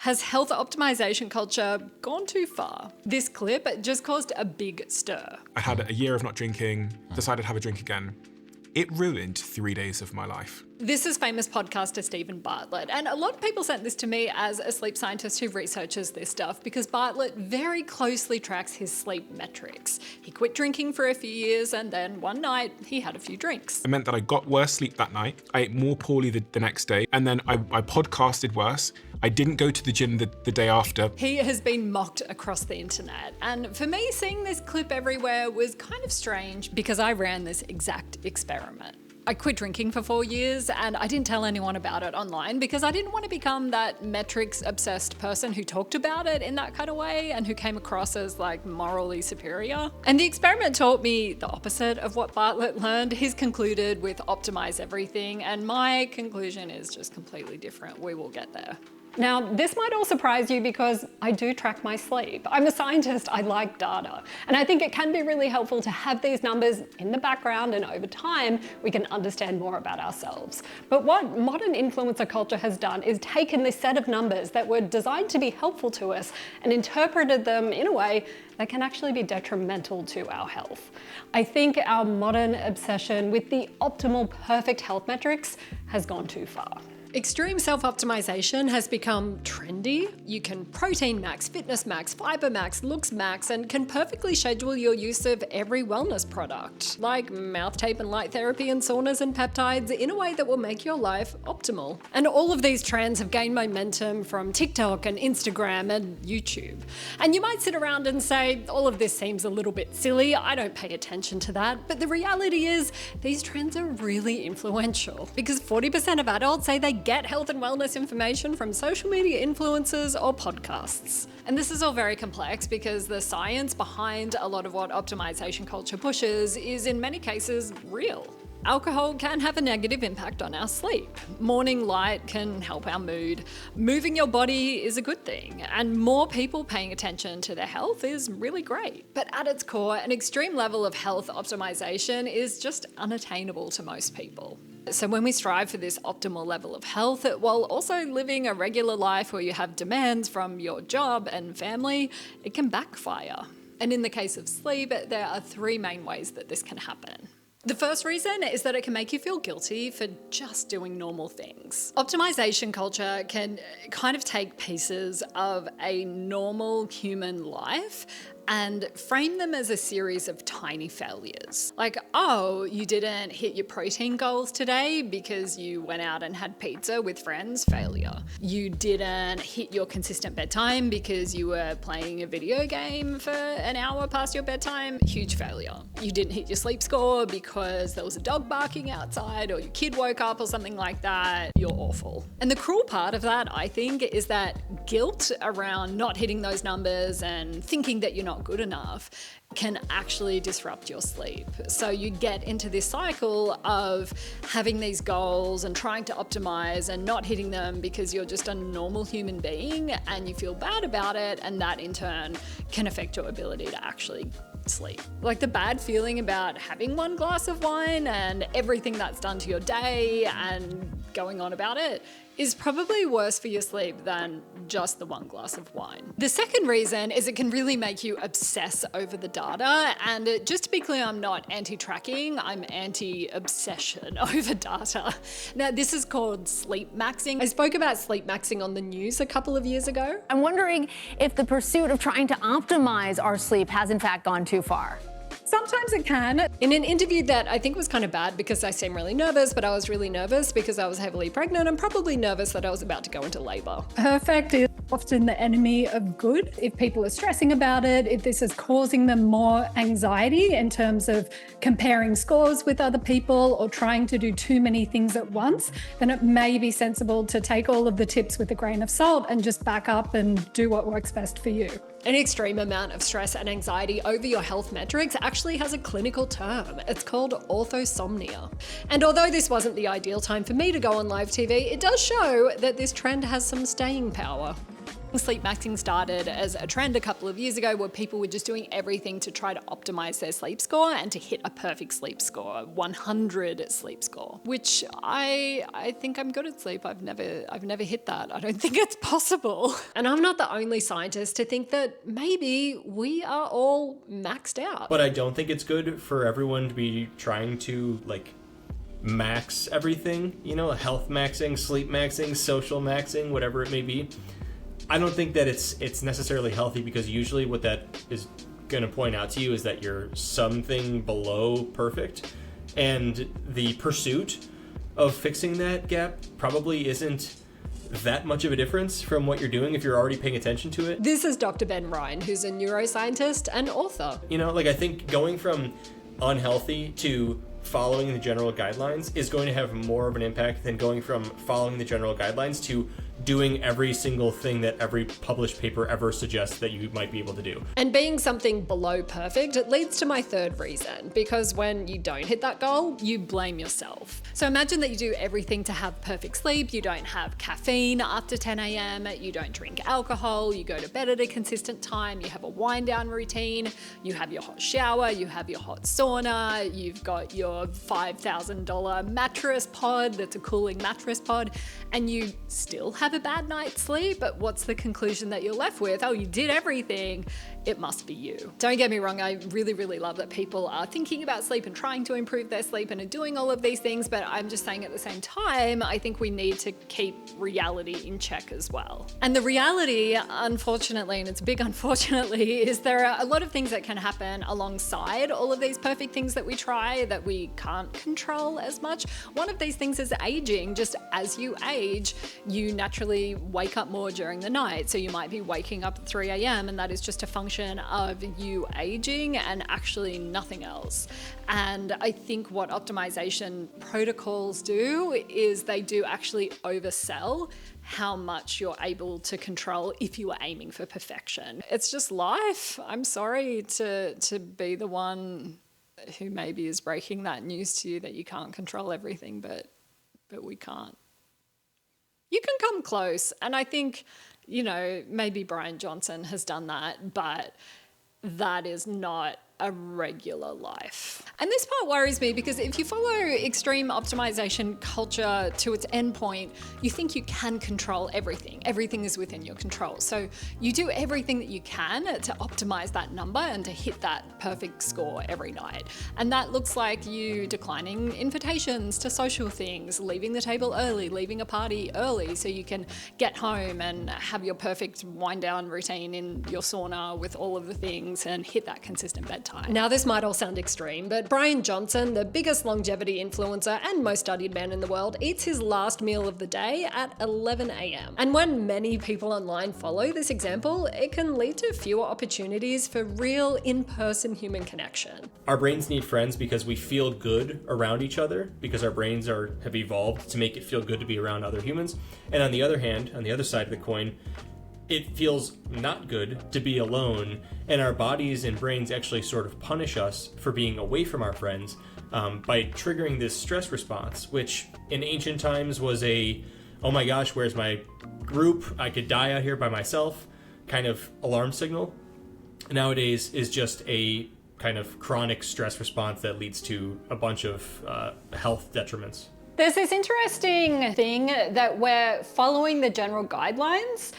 Has health optimization culture gone too far? This clip just caused a big stir. I had a year of not drinking, decided to have a drink again. It ruined 3 days of my life. This is famous podcaster Stephen Bartlett, and a lot of people sent this to me as a sleep scientist who researches this stuff because Bartlett very closely tracks his sleep metrics. He quit drinking for a few years and then one night he had a few drinks. It meant that I got worse sleep that night, I ate more poorly the next day, and then I podcasted worse. I didn't go to the gym the day after. He has been mocked across the internet, and for me, seeing this clip everywhere was kind of strange because I ran this exact experiment. I quit drinking for 4 years and I didn't tell anyone about it online because I didn't want to become that metrics-obsessed person who talked about it in that kind of way and who came across as like morally superior. And the experiment taught me the opposite of what Bartlett learned. He's concluded with optimize everything, and my conclusion is just completely different. We will get there. Now, this might all surprise you because I do track my sleep. I'm a scientist, I like data, and I think it can be really helpful to have these numbers in the background, and over time, we can understand more about ourselves. But what modern influencer culture has done is taken this set of numbers that were designed to be helpful to us and interpreted them in a way that can actually be detrimental to our health. I think our modern obsession with the optimal perfect health metrics has gone too far. Extreme self-optimization has become trendy. You can protein max, fitness max, fiber max, looks max, and can perfectly schedule your use of every wellness product, like mouth tape and light therapy and saunas and peptides, in a way that will make your life optimal. And all of these trends have gained momentum from TikTok and Instagram and YouTube. And you might sit around and say, all of this seems a little bit silly, I don't pay attention to that. But the reality is, these trends are really influential because 40% of adults say they get health and wellness information from social media influencers or podcasts. And this is all very complex because the science behind a lot of what optimization culture pushes is in many cases real. Alcohol can have a negative impact on our sleep. Morning light can help our mood. Moving your body is a good thing, and more people paying attention to their health is really great. But at its core, an extreme level of health optimization is just unattainable to most people. So when we strive for this optimal level of health, while also living a regular life where you have demands from your job and family, it can backfire. And in the case of sleep, there are 3 main ways that this can happen. The first reason is that it can make you feel guilty for just doing normal things. Optimization culture can kind of take pieces of a normal human life and frame them as a series of tiny failures. Like, oh, you didn't hit your protein goals today because you went out and had pizza with friends, failure. You didn't hit your consistent bedtime because you were playing a video game for an hour past your bedtime, huge failure. You didn't hit your sleep score because there was a dog barking outside or your kid woke up or something like that, you're awful. And the cruel part of that, I think, is that guilt around not hitting those numbers and thinking that you're not good enough can actually disrupt your sleep. So you get into this cycle of having these goals and trying to optimize and not hitting them because you're just a normal human being and you feel bad about it, and that in turn can affect your ability to actually sleep. Like the bad feeling about having 1 glass of wine and everything that's done to your day and going on about it is probably worse for your sleep than just the 1 glass of wine. The second reason is it can really make you obsess over the data. And just to be clear, I'm not anti-tracking, I'm anti-obsession over data. Now, this is called sleep maxing. I spoke about sleep maxing on the news a couple of years ago. I'm wondering if the pursuit of trying to optimize our sleep has in fact gone too far. Sometimes it can. In an interview that I think was kind of bad because I seemed really nervous, but I was really nervous because I was heavily pregnant and probably nervous that I was about to go into labor. Perfect is often the enemy of good. If people are stressing about it, if this is causing them more anxiety in terms of comparing scores with other people or trying to do too many things at once, then it may be sensible to take all of the tips with a grain of salt and just back up and do what works best for you. An extreme amount of stress and anxiety over your health metrics actually has a clinical term. It's called orthosomnia. And although this wasn't the ideal time for me to go on live TV, it does show that this trend has some staying power. Sleep maxing started as a trend a couple of years ago where people were just doing everything to try to optimize their sleep score and to hit a perfect sleep score, 100 sleep score, which I think I'm good at sleep. I've never hit that. I don't think it's possible. And I'm not the only scientist to think that maybe we are all maxed out. But I don't think it's good for everyone to be trying to like max everything, you know, health maxing, sleep maxing, social maxing, whatever it may be. I don't think that it's necessarily healthy, because usually what that is going to point out to you is that you're something below perfect, and the pursuit of fixing that gap probably isn't that much of a difference from what you're doing if you're already paying attention to it. This is Dr. Ben Rein, who's a neuroscientist and author. You know, like I think going from unhealthy to following the general guidelines is going to have more of an impact than going from following the general guidelines to doing every single thing that every published paper ever suggests that you might be able to do. And being something below perfect, it leads to my third reason, because when you don't hit that goal, you blame yourself. So imagine that you do everything to have perfect sleep, you don't have caffeine after 10 a.m, you don't drink alcohol, you go to bed at a consistent time, you have a wind down routine, you have your hot shower, you have your hot sauna, you've got your $5,000 mattress pod that's a cooling mattress pod, and you still have a bad night's sleep. But what's the conclusion that you're left with? Oh, you did everything. It must be you. Don't get me wrong, I really, really love that people are thinking about sleep and trying to improve their sleep and are doing all of these things, but I'm just saying at the same time, I think we need to keep reality in check as well. And the reality, unfortunately, and it's a big unfortunately, is there are a lot of things that can happen alongside all of these perfect things that we try that we can't control as much. One of these things is aging. Just as you age, you naturally wake up more during the night. So you might be waking up at 3 a.m. and that is just a function of you aging and actually nothing else. And I think what optimization protocols do is they do actually oversell how much you're able to control if you are aiming for perfection. It's just life. I'm sorry to be the one who maybe is breaking that news to you that you can't control everything, but we can't. You can come close. And I think, you know, maybe Brian Johnson has done that, but that is not a regular life. And this part worries me because if you follow extreme optimization culture to its endpoint, you think you can control everything. Everything is within your control. So you do everything that you can to optimize that number and to hit that perfect score every night. And that looks like you declining invitations to social things, leaving the table early, leaving a party early so you can get home and have your perfect wind down routine in your sauna with all of the things and hit that consistent bedtime. Now, this might all sound extreme, but Brian Johnson, the biggest longevity influencer and most studied man in the world, eats his last meal of the day at 11 a.m. And when many people online follow this example, it can lead to fewer opportunities for real in-person human connection. Our brains need friends because we feel good around each other, because our brains have evolved to make it feel good to be around other humans. And on the other hand, on the other side of the coin, it feels not good to be alone, and our bodies and brains actually sort of punish us for being away from our friends by triggering this stress response, which in ancient times was a, oh my gosh, where's my group? I could die out here by myself kind of alarm signal. Nowadays is just a kind of chronic stress response that leads to a bunch of health detriments. There's this interesting thing that we're following the general guidelines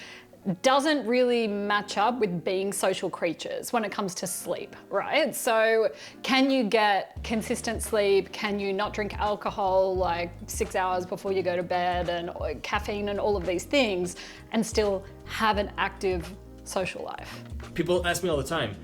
doesn't really match up with being social creatures when it comes to sleep, right? So can you get consistent sleep? Can you not drink alcohol like 6 hours before you go to bed and caffeine and all of these things and still have an active social life? People ask me all the time,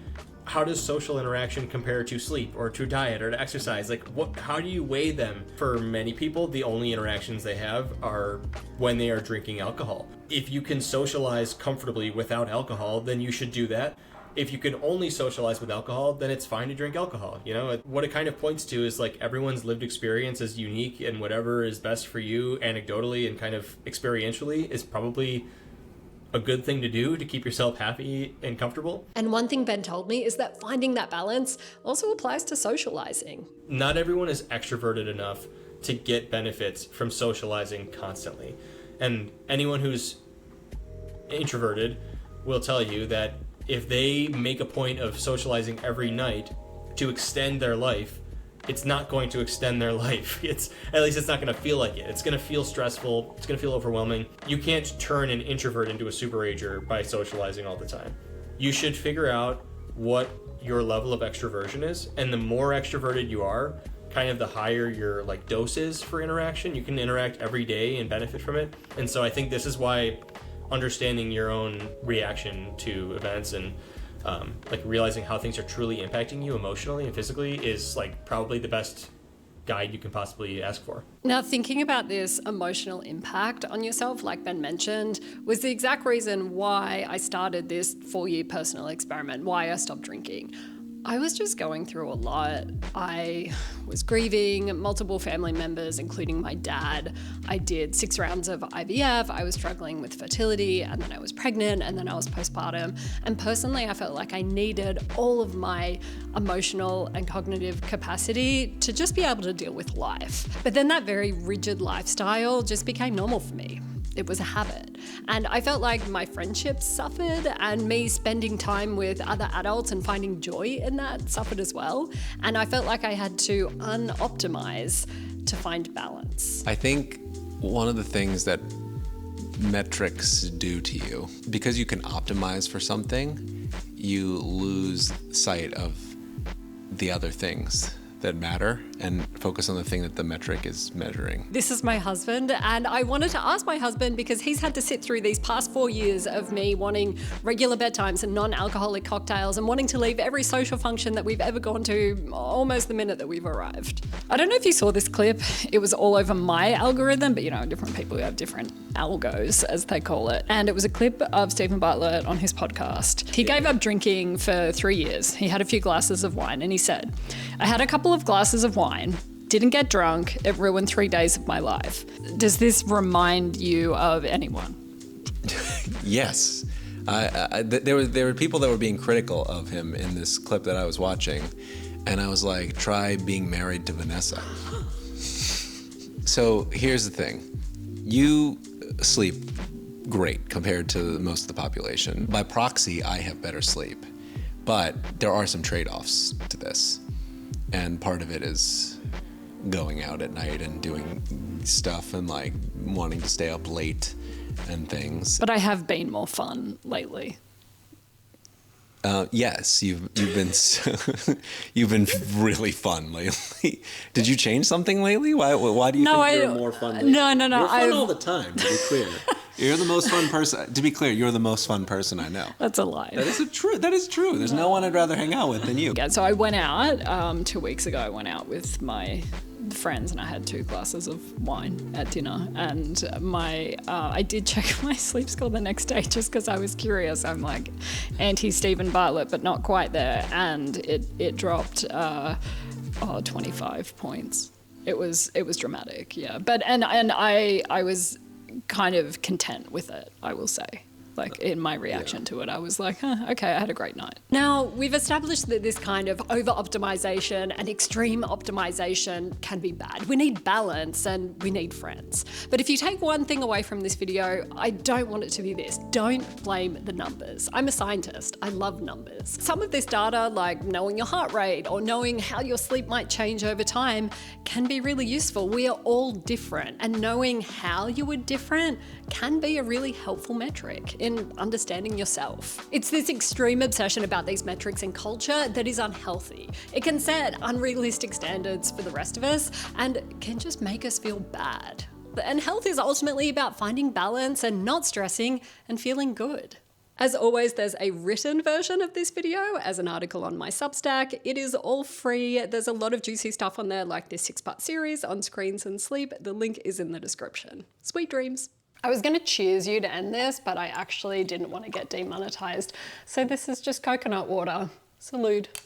how does social interaction compare to sleep or to diet or to exercise? Like, how do you weigh them? For many people, the only interactions they have are when they are drinking alcohol. If you can socialize comfortably without alcohol, then you should do that. If you can only socialize with alcohol, then it's fine to drink alcohol. You know, what it kind of points to is like everyone's lived experience is unique, and whatever is best for you anecdotally and kind of experientially is probably a good thing to do to keep yourself happy and comfortable. And one thing Ben told me is that finding that balance also applies to socializing. Not everyone is extroverted enough to get benefits from socializing constantly. And anyone who's introverted will tell you that if they make a point of socializing every night to extend their life, it's not going to extend their life. At least it's not going to feel like it. It's going to feel stressful. It's going to feel overwhelming. You can't turn an introvert into a superager by socializing all the time. You should figure out what your level of extroversion is, and the more extroverted you are, kind of the higher your dose is for interaction. You can interact every day and benefit from it. And so I think this is why understanding your own reaction to events and realizing how things are truly impacting you emotionally and physically is probably the best guide you can possibly ask for. Now, thinking about this emotional impact on yourself, like Ben mentioned, was the exact reason why I started this 4-year personal experiment, why I stopped drinking. I was just going through a lot. I was grieving multiple family members, including my dad. I did 6 rounds of IVF. I was struggling with fertility, and then I was pregnant, and then I was postpartum. And personally, I felt like I needed all of my emotional and cognitive capacity to just be able to deal with life. But then that very rigid lifestyle just became normal for me. It was a habit. And I felt like my friendships suffered, and me spending time with other adults and finding joy in that suffered as well. And I felt like I had to unoptimize to find balance. I think one of the things that metrics do to you, because you can optimize for something, you lose sight of the other things that matter and focus on the thing that the metric is measuring. This is my husband, and I wanted to ask my husband because he's had to sit through these past 4 years of me wanting regular bedtimes and non-alcoholic cocktails and wanting to leave every social function that we've ever gone to almost the minute that we've arrived. I don't know if you saw this clip. It was all over my algorithm, but different people have different algos, as they call it. And it was a clip of Stephen Bartlett on his podcast. He gave up drinking for 3 years. He had a few glasses of wine, and he said, "I had a couple of glasses of wine, didn't get drunk, it ruined 3 days of my life." Does this remind you of anyone? Yes. There were people that were being critical of him in this clip that I was watching, and I was like, try being married to Vanessa. So here's the thing. You sleep great compared to most of the population. By proxy, I have better sleep. But there are some trade-offs to this. And part of it is going out at night and doing stuff and wanting to stay up late and things. But I have been more fun lately. Yes, you've been you've been really fun lately. Did you change something lately? Why do you think you're more fun lately? No. You're fun all the time, to be clear. You're the most fun person. To be clear, you're the most fun person I know. That's a lie. That is true. There's no one I'd rather hang out with than you. Yeah, so I went out 2 weeks ago. I went out with my friends and I had 2 glasses of wine at dinner, and I did check my sleep score the next day just because I was curious. I'm like anti-Stephen Bartlett, but not quite there, and it dropped 25 points. It was dramatic, yeah. But and I was kind of content with it, I will say. In my reaction to it, I was like, okay, I had a great night. Now, we've established that this kind of over-optimization and extreme optimization can be bad. We need balance and we need friends. But if you take one thing away from this video, I don't want it to be this. Don't blame the numbers. I'm a scientist. I love numbers. Some of this data, like knowing your heart rate or knowing how your sleep might change over time, can be really useful. We are all different, and knowing how you are different can be a really helpful metric in understanding yourself. It's this extreme obsession about these metrics in culture that is unhealthy. It can set unrealistic standards for the rest of us and can just make us feel bad. And health is ultimately about finding balance and not stressing and feeling good. As always, there's a written version of this video as an article on my Substack. It is all free. There's a lot of juicy stuff on there, like this 6-part series on screens and sleep. The link is in the description. Sweet dreams. I was going to cheers you to end this, but I actually didn't want to get demonetized. So this is just coconut water. Salute.